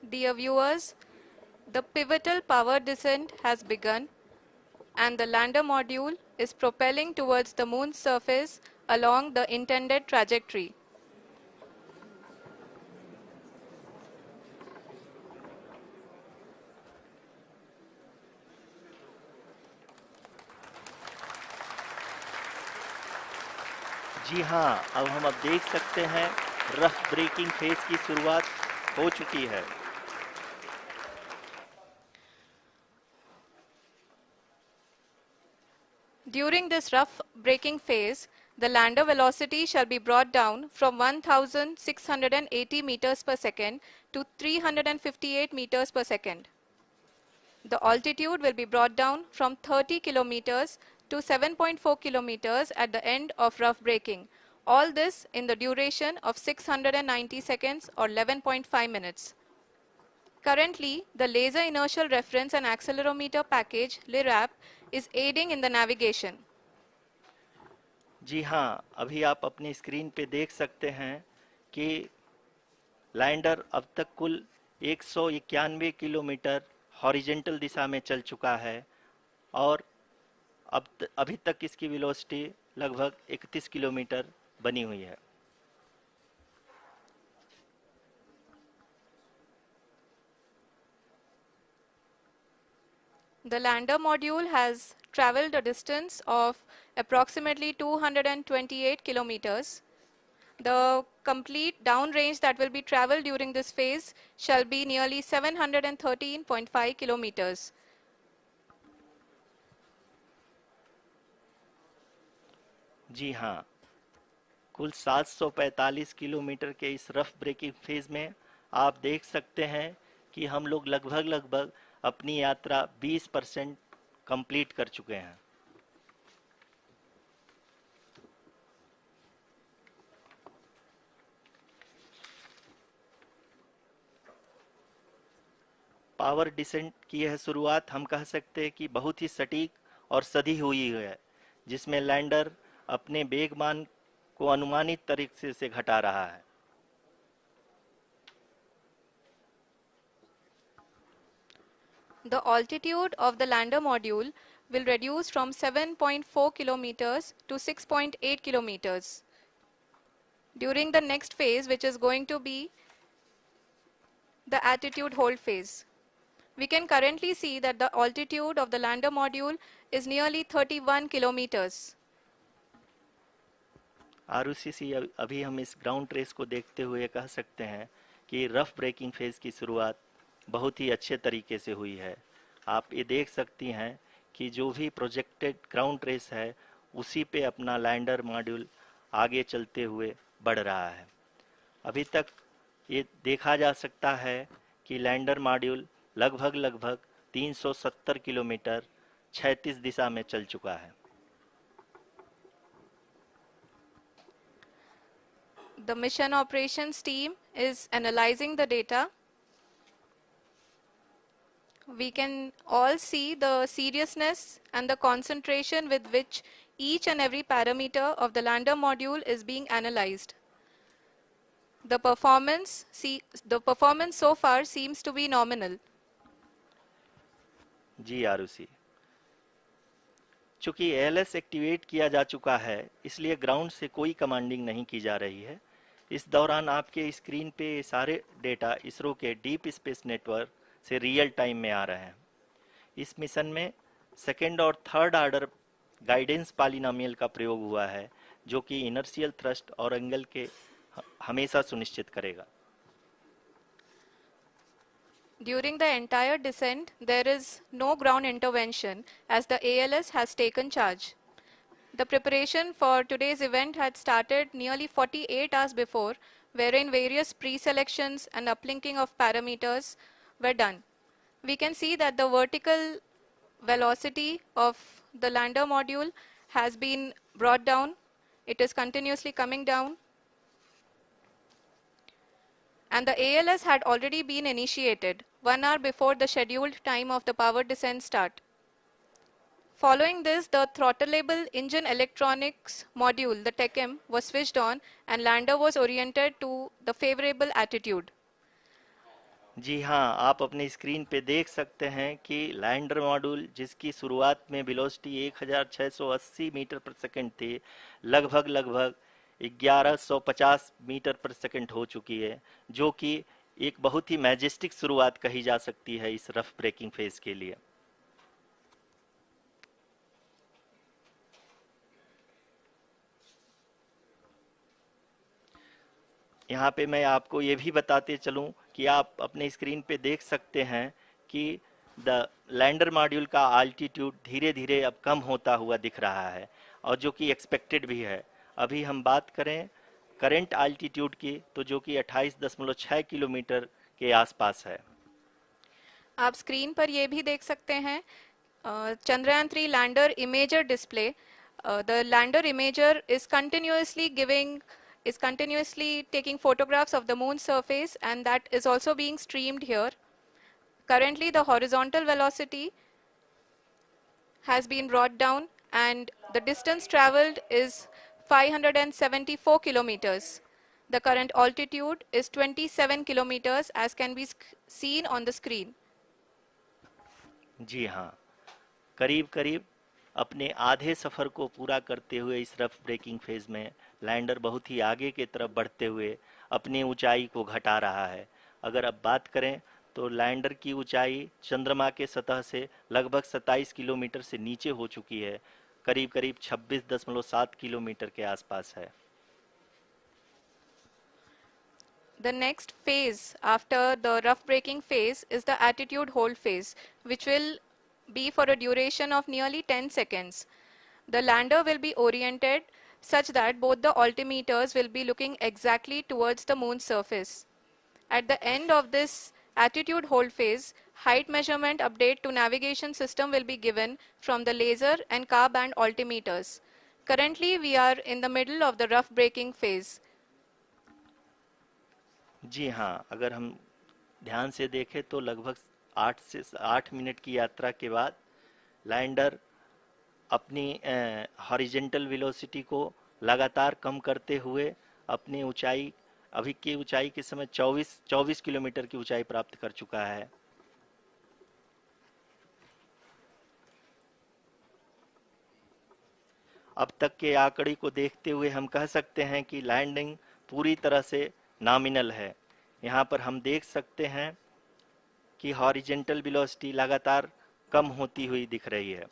Dear viewers, the pivotal power descent has begun and the lander module is propelling towards the moon's surface along the intended trajectory. जी हाँ, अब देख सकते हैं rough breaking phase की शुरुआत हो चुकी है। During this rough braking phase, the lander velocity shall be brought down from 1680 meters per second to 358 meters per second. The altitude will be brought down from 30 kilometers to 7.4 kilometers at the end of rough braking. All this in the duration of 690 seconds or 11.5 minutes. Currently, the Laser Inertial Reference and Accelerometer package (LIRAP) is aiding in the navigation. जी हाँ, अभी आप अपनी screen पे देख सकते हैं कि lander अब तक कुल 191 किलोमीटर हॉरिजेंटल दिशा में चल चुका है और अभी तक इसकी वेलोसिटी लगभग 31 किलोमीटर बनी हुई है। The lander module has traveled a distance of approximately 228 kilometers. The complete downrange that will be traveled during this phase shall be nearly 713.5 kilometers. जी हाँ, कुल 745 किलोमीटर के इस रफ ब्रेकिंग फेज में आप देख सकते हैं कि हम लोग लगभग अपनी यात्रा 20% कंप्लीट कर चुके हैं। पावर डिसेंट की यह शुरुआत हम कह सकते हैं कि बहुत ही सटीक और सधी हुई है, जिसमें लैंडर अपने वेगमान को अनुमानित तरीके से घटा रहा है। The altitude of the lander module will reduce from 7.4 kilometers to 6.8 kilometers. During the next phase, which is going to be the attitude hold phase. We can currently see that the altitude of the lander module is nearly 31 kilometers. Arushi अभी हम इस ground trace को देखते हुए कह सकते हैं कि रफ ब्रेकिंग फेज की शुरुआत बहुत ही अच्छे तरीके से हुई है। आप ये देख सकती हैं कि जो भी प्रोजेक्टेड ग्राउंड ट्रेस है उसी पे अपना लैंडर मॉड्यूल आगे चलते हुए बढ़ रहा है। अभी तक ये देखा जा सकता है कि लैंडर मॉड्यूल लगभग 370 किलोमीटर क्षैतिज दिशा में चल चुका है। The mission operations team is analyzing the data. We can all see the seriousness and the concentration with which each and every parameter of the lander module is being analyzed. The performance so far seems to be nominal. जी आरुषि, चूंकि ALS activate किया जा चुका है इसलिए ground से कोई commanding नहीं की जा रही है। इस दौरान आपके स्क्रीन पे सारे डेटा इसरो के डीप स्पेस नेटवर्क से रियल टाइम में आ रहे हैं। इस मिशन में सेकेंड और थर्ड ऑर्डर गाइडेंस पॉलिनोमियल का प्रयोग हुआ है जो कि इनर्शियल थ्रस्ट और एंगल के हमेशा सुनिश्चित करेगा। During the entire descent, there is no ground intervention as the ALS has taken charge. The preparation for today's event had started nearly 48 hours before, wherein various pre-selections and uplinking of parameters were done. We can see that the vertical velocity of the lander module has been brought down. It is continuously coming down. And the ALS had already been initiated 1 hour before the scheduled time of the power descent start. Following this, the throttleable engine electronics module, the TECM, was switched on and lander was oriented to the favorable attitude. जी हाँ, आप अपने screen पे देख सकते हैं कि lander module जिसकी शुरुआत में वेलोसिटी 1680 मीटर पर सेकंड थी, लगभग लगभग 1150 मीटर पर सेकंड हो चुकी है, जो कि एक बहुत ही मैजेस्टिक शुरुआत कही जा सकती है इस रफ ब्रेकिंग फेज के लिए। यहाँ पे मैं आपको ये भी बताते चलूं कि आप अपने स्क्रीन पे देख सकते हैं कि द लैंडर मॉड्यूल का आल्टीट्यूड धीरे धीरे अब कम होता हुआ दिख रहा है, और जो कि एक्सपेक्टेड भी है। अभी हम बात करें करंट आल्टीट्यूड की, तो जो कि 28.6 किलोमीटर के आसपास है। आप स्क्रीन पर ये भी देख सकते हैं Chandrayaan 3 lander imager display. The lander imager is continuously taking photographs of the moon's surface, and that is also being streamed here. Currently the horizontal velocity has been brought down and the distance traveled is 574 kilometers. The current altitude is 27 kilometers as can be seen on the screen. जी हाँ, करीब करीब अपने आधे सफर को पूरा करते हुए इस रफ ब्रेकिंग फेज में लैंडर बहुत ही आगे की तरफ बढ़ते हुए अपनी ऊंचाई को घटा रहा है। अगर अब बात करें तो लैंडर की ऊंचाई चंद्रमा के सतह से लगभग 27 किलोमीटर से नीचे हो चुकी है, करीब करीब 26.7 किलोमीटर के आसपास है। The next phase after the rough braking phase is the attitude hold phase, which will be for a duration of nearly 10 seconds. The lander will be oriented such that both the altimeters will be looking exactly towards the moon's surface. At the end of this attitude hold phase, height measurement update to navigation system will be given from the laser and car band altimeters. Currently, we are in the middle of the rough braking phase. जी हाँ, अगर हम ध्यान से देखें तो लगभग 8 minute की यात्रा के बाद लैंडर अपनी हॉरिजेंटल वेलोसिटी को लगातार कम करते हुए अपनी ऊंचाई, अभी की ऊंचाई के समय 24 किलोमीटर की ऊंचाई प्राप्त कर चुका है। अब तक के आंकड़े को देखते हुए हम कह सकते हैं कि लैंडिंग पूरी तरह से नॉमिनल है। यहाँ पर हम देख सकते हैं कि हॉरिजेंटल वेलोसिटी लगातार कम होती हुई दिख रही है।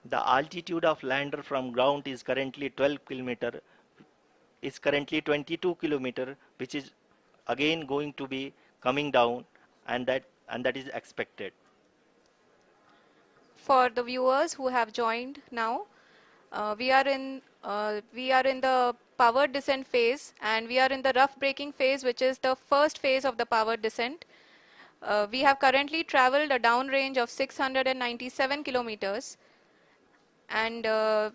The altitude of lander from ground is currently 22 kilometer, which is again going to be coming down, and that is expected. For the viewers who have joined now, we are in the powered descent phase, and we are in the rough braking phase, which is the first phase of the powered descent. We have currently traveled a downrange of 697 kilometers, and the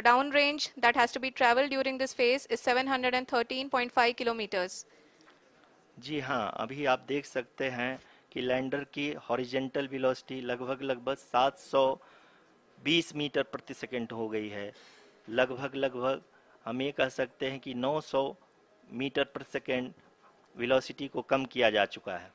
downrange that has to be traveled during this phase is 713.5 kilometers. जी हाँ, अभी आप देख सकते हैं कि lander की horizontal velocity लगभग 720 metre प्रति सेकंड हो गई है। लगभग हम ये कह सकते हैं कि 900 मीटर प्रति सेकंड वेलोसिटी को कम किया जा चुका है।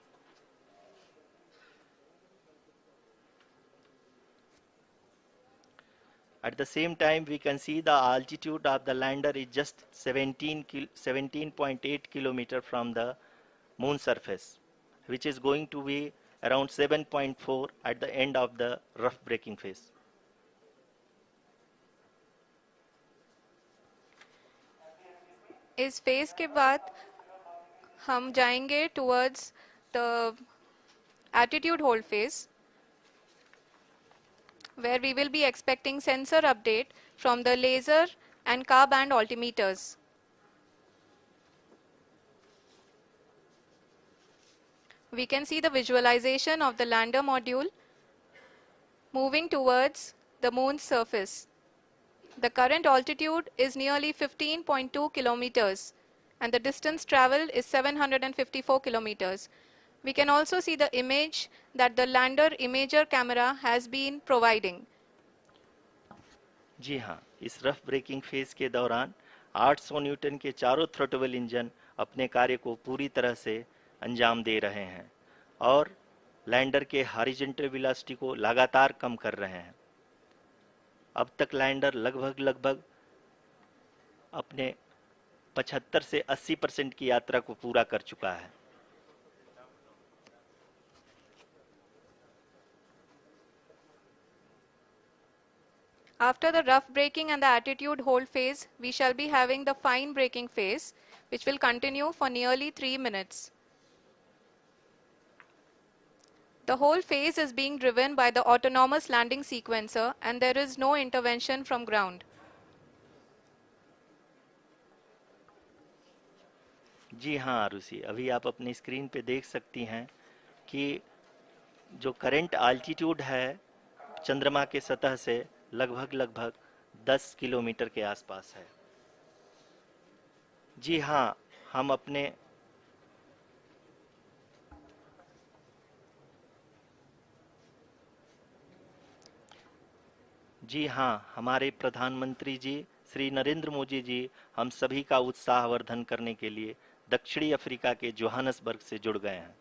At the same time, we can see the altitude of the lander is just 17.8 kilometer from the moon surface, which is going to be around 7.4 at the end of the rough braking phase. इस phase के बाद हम जाएंगे towards the attitude hold phase, where we will be expecting sensor update from the laser and car band altimeters. We can see the visualization of the lander module moving towards the moon's surface. The current altitude is nearly 15.2 kilometers and the distance traveled is 754 kilometers. We can also see the image that the lander imager camera has been providing. जी हाँ, इस rough breaking phase के दौरान 800 Newton के चारों throttle engine अपने कार्य को पूरी तरह से अंजाम दे रहे हैं और लैंडर के हॉरिजॉन्टल वेलोसिटी को लगातार कम कर रहे हैं। अब तक लैंडर लगभग अपने 75 से 80% की यात्रा को पूरा कर चुका है। After the rough braking and the attitude hold phase, we shall be having the fine braking phase, which will continue for nearly 3 minutes. The whole phase is being driven by the autonomous landing sequencer and there is no intervention from ground. जी हाँ आरुषि, अभी आप अपनी screen पे देख सकती हैं कि जो करंट आल्टीट्यूड है चंद्रमा के सतह से लगभग 10 किलोमीटर के आसपास है। जी हाँ, हम अपने जी हाँ, हमारे प्रधानमंत्री जी श्री नरेंद्र मोदी जी हम सभी का उत्साहवर्धन करने के लिए दक्षिणी अफ्रीका के जोहानसबर्ग से जुड़ गए हैं।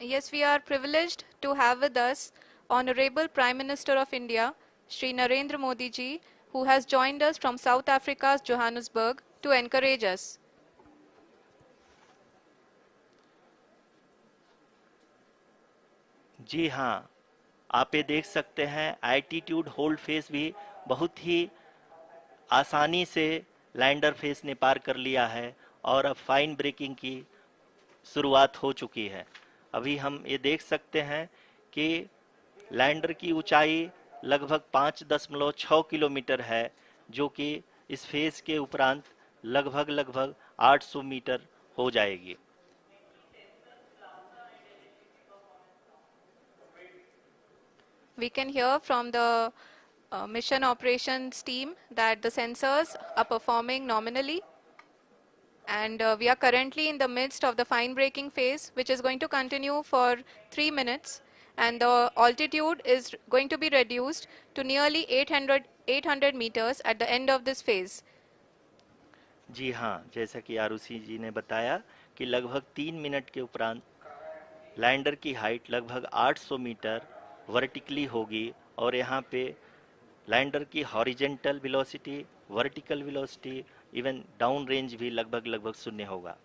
Yes, we are privileged to have with us Honorable Prime Minister of India, Shri Narendra Modi ji, who has joined us from South Africa's Johannesburg to encourage us. जी हाँ, आप ये देख सकते हैं एल्टीट्यूड होल्ड फेज भी बहुत ही आसानी से लैंडर फेज ने पार कर लिया है और अब फाइन ब्रेकिंग की शुरुआत हो चुकी है। अभी हम ये देख सकते हैं कि लैंडर की ऊंचाई लगभग 5.6 किलोमीटर है, जो कि इस फेज के उपरांत लगभग 800 मीटर हो जाएगी। We can hear from the mission operations team that the sensors are performing nominally. And we are currently in the midst of the fine braking phase, which is going to continue for 3 minutes. And the altitude is going to be reduced to nearly 800 meters at the end of this phase. जी हाँ, जैसा कि आरुषि जी ने बताया कि लगभग 3 minute के उपरांत lander की हाइट लगभग 800 मीटर वर्टिकली होगी और यहाँ पे लैंडर की horizontal velocity, vertical velocity, even down range भी लगभग शून्य होगा।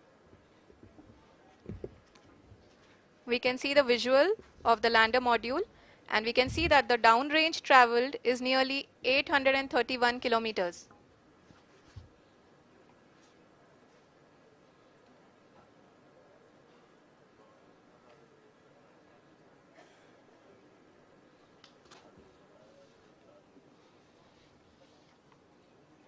We can see the visual of the lander module and we can see that the down range traveled is nearly 831 kilometers.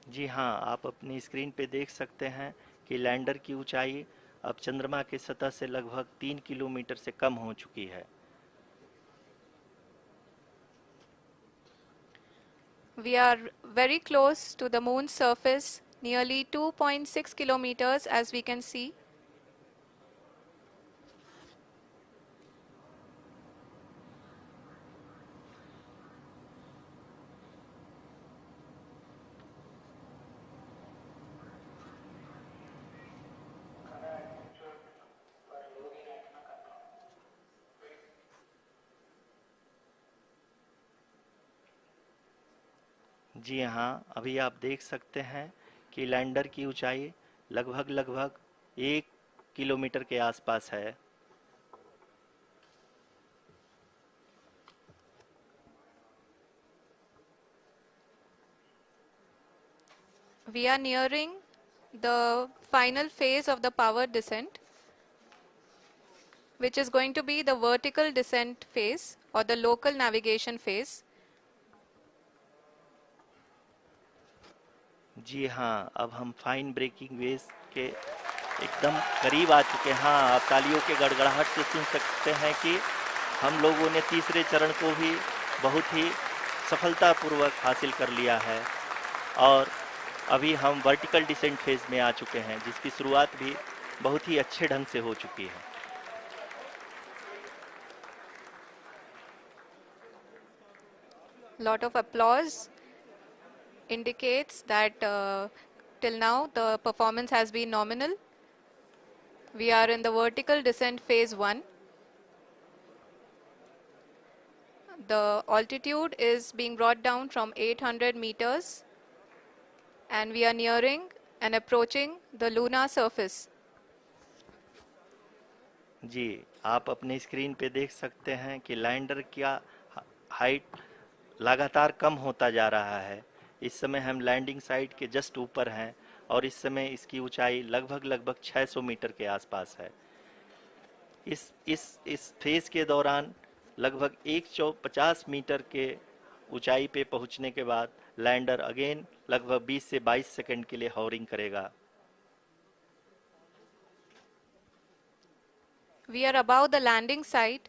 जी हाँ, आप अपनी स्क्रीन पे देख सकते हैं कि लैंडर की ऊंचाई अब चंद्रमा के सतह से लगभग 3 किलोमीटर से कम हो चुकी है। We are very close to the moon's surface, nearly 2.6 kilometers as we can see. जी हाँ, अभी आप देख सकते हैं कि लैंडर की ऊंचाई लगभग 1 किलोमीटर के आसपास है। We are nearing the final phase of the power descent, which is going to be the vertical descent phase or the local navigation phase. जी हाँ, अब हम फाइन ब्रेकिंग वेज के एकदम करीब आ चुके हैं। हाँ, आप तालियों के गड़गड़ाहट से सुन सकते हैं कि हम लोगों ने तीसरे चरण को भी बहुत ही सफलतापूर्वक हासिल कर लिया है और अभी हम वर्टिकल डिसेंट फेज में आ चुके हैं, जिसकी शुरुआत भी बहुत ही अच्छे ढंग से हो चुकी है। Lot of applause indicates that till now the performance has been nominal. We are in the vertical descent phase 1. The altitude is being brought down from 800 meters and we are nearing and approaching the lunar surface. जी, आप अपने screen पे देख सकते हैं कि lander का height लगातार कम होता जा रहा है। इस समय हम लैंडिंग साइट के जस्ट ऊपर हैं और इस समय इसकी ऊंचाई लगभग 600 मीटर के आसपास है। इस फेज के दौरान लगभग 150 मीटर के ऊंचाई पे पहुंचने के बाद लैंडर अगेन लगभग 20 से 22 सेकंड के लिए हॉवरिंग करेगा। We are above the landing site.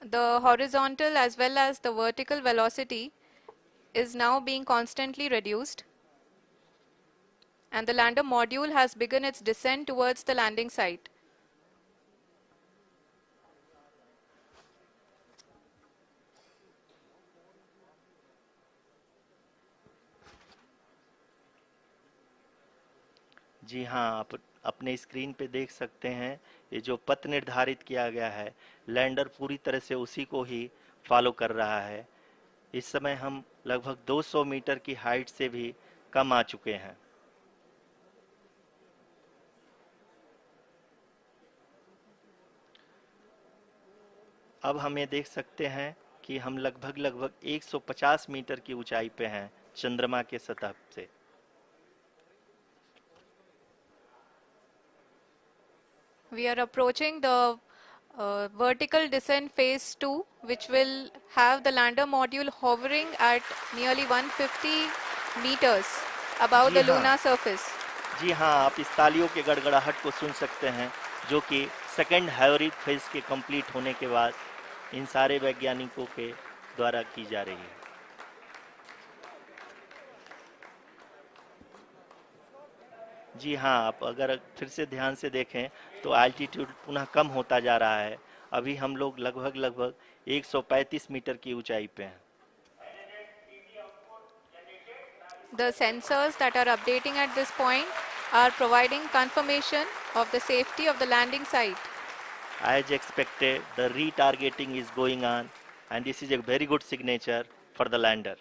The horizontal as well as the vertical velocity is now being constantly reduced. And the lander module has begun its descent towards the landing site. जी हाँ, आप अपने screen पे देख सकते हैं ये जो पथ निर्धारित किया गया है, लैंडर पूरी तरह से उसी को ही फॉलो कर रहा है। इस समय हम लगभग 200 मीटर की हाइट से भी कम आ चुके हैं। अब हम ये देख सकते हैं कि हम लगभग 150 मीटर की ऊंचाई पे हैं चंद्रमा के सतह से। We are approaching the vertical descent phase 2, which will have the lander module hovering at nearly 150 meters above the lunar surface. जी हाँ, आप इस तालियों के गड़गड़ाहट को सुन सकते हैं, जो कि सेकंड हैवरिक फेज के कंप्लीट होने के बाद इन सारे वैज्ञानिकों के द्वारा की जा रही है। जी हाँ, आप अगर फिर से ध्यान से देखें तो एल्टीट्यूड पुनः कम होता जा रहा है। अभी हम लोग लगभग 135 मीटर की ऊंचाई पे हैं। The sensors that are updating at this point are providing confirmation of the safety of the landing site. As expected, the retargeting is going on and this is a very good signature for the lander.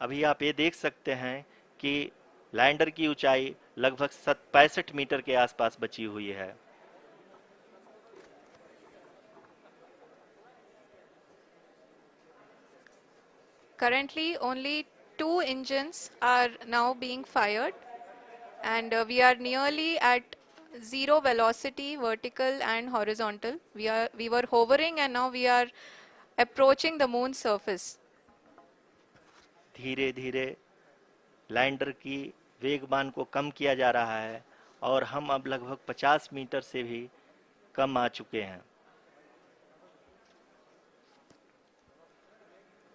अभी आप ये देख सकते हैं कि lander की ऊंचाई लगभग 65 मीटर के आसपास बची हुई है। Currently, only 2 engines are now being fired, and we are nearly at zero velocity, vertical and horizontal. We were hovering, and now we are approaching the moon's surface. धीरे धीरे लैंडर की वेगमान को कम किया जा रहा है और हम अब लगभग 50 मीटर से भी कम आ चुके हैं।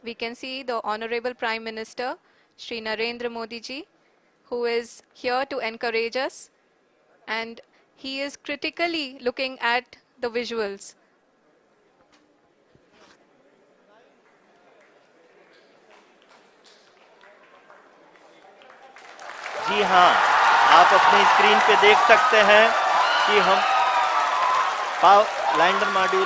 We can see the Honorable Prime Minister, Shri Narendra Modi ji, who is here to encourage us, and he is critically looking at the visuals. जी हाँ, आप अपनी स्क्रीन पे देख सकते हैं कि हम लैंडर मॉड्यूल